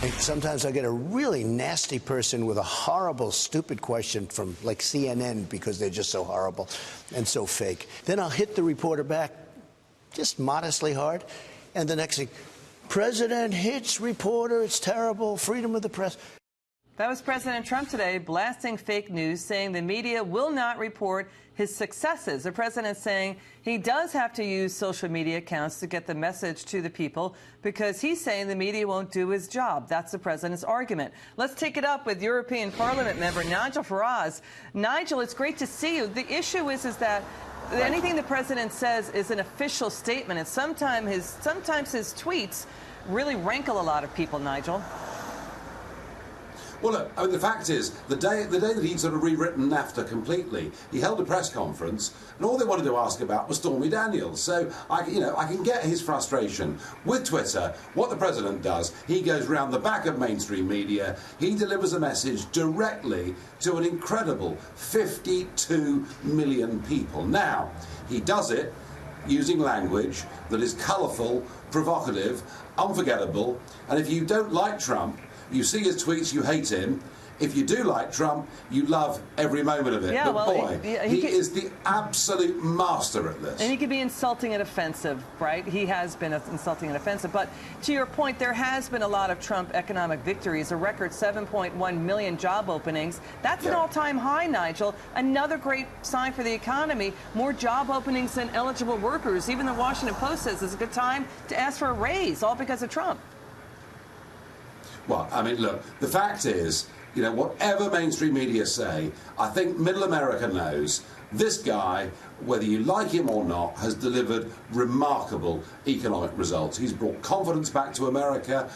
And sometimes I get a really nasty person with a horrible, stupid question from, like, CNN because they're just so horrible and so fake. Then I'll hit the reporter back just modestly hard, and the next thing, President hits reporter, it's terrible, freedom of the press. That was President Trump today, blasting fake news, saying the media will not report his successes. The president saying he does have to use social media accounts to get the message to the people because he's saying the media won't do his job. That's the president's argument. Let's take it up with European Parliament member Nigel Farage. Nigel, it's great to see you. The issue is that anything the president says is an official statement, and sometimes his tweets really rankle a lot of people, Nigel. Well, look, I mean, the fact is, the day that he'd sort of rewritten NAFTA completely, he held a press conference, and all they wanted to ask about was Stormy Daniels. So, I can get his frustration. With Twitter, what the president does, he goes round the back of mainstream media, he delivers a message directly to an incredible 52 million people. Now, he does it using language that is colourful, provocative, unforgettable, and if you don't like Trump, you see his tweets, you hate him. If you do like Trump, you love every moment of it. Yeah, but boy, he is the absolute master at this. And he can be insulting and offensive, right? He has been insulting and offensive. But to your point, there has been a lot of Trump economic victories, a record 7.1 million job openings. That's an all-time high, Nigel. Another great sign for the economy. More job openings than eligible workers. Even the Washington Post says it's a good time to ask for a raise, all because of Trump. Well, I mean, look, the fact is, whatever mainstream media say, I think middle America knows this guy, whether you like him or not, has delivered remarkable economic results. He's brought confidence back to America.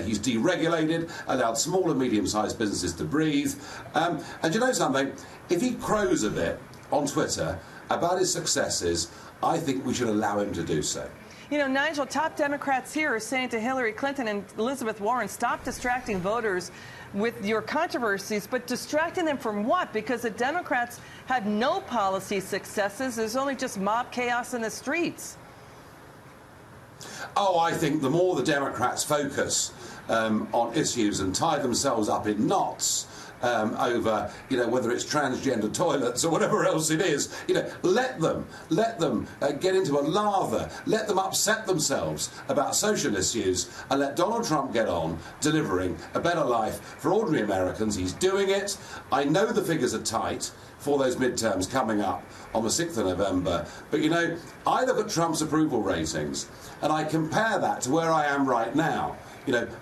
He's deregulated, allowed small and medium-sized businesses to breathe. And you know something? If he crows a bit on Twitter about his successes, I think we should allow him to do so. You know, Nigel, top Democrats here are saying to Hillary Clinton and Elizabeth Warren, stop distracting voters with your controversies, but distracting them from what? Because the Democrats have no policy successes. There's only just mob chaos in the streets. Oh, I think the more the Democrats focus on issues and tie themselves up in knots over, whether it's transgender toilets or whatever else it is, let them get into a lather, let them upset themselves about social issues, and let Donald Trump get on delivering a better life for ordinary Americans. He's doing it. I know the figures are tight for those midterms coming up on the 6th of November. But, I look at Trump's approval ratings and I compare that to where I am right now.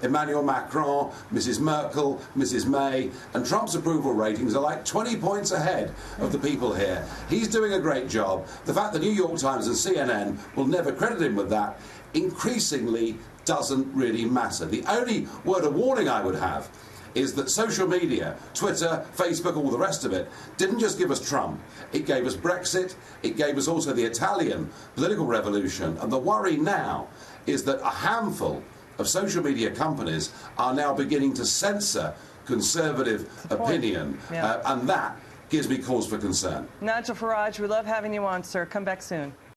Emmanuel Macron, Mrs. Merkel, Mrs. May, and Trump's approval ratings are like 20 points ahead of the people here. He's doing a great job. The fact the New York Times and CNN will never credit him with that increasingly doesn't really matter. The only word of warning I would have is that social media, Twitter, Facebook, all the rest of it, didn't just give us Trump. It gave us Brexit. It gave us also the Italian political revolution. And the worry now is that a handful of social media companies are now beginning to censor conservative opinion, and that gives me cause for concern. Nigel Farage, we love having you on, sir. Come back soon.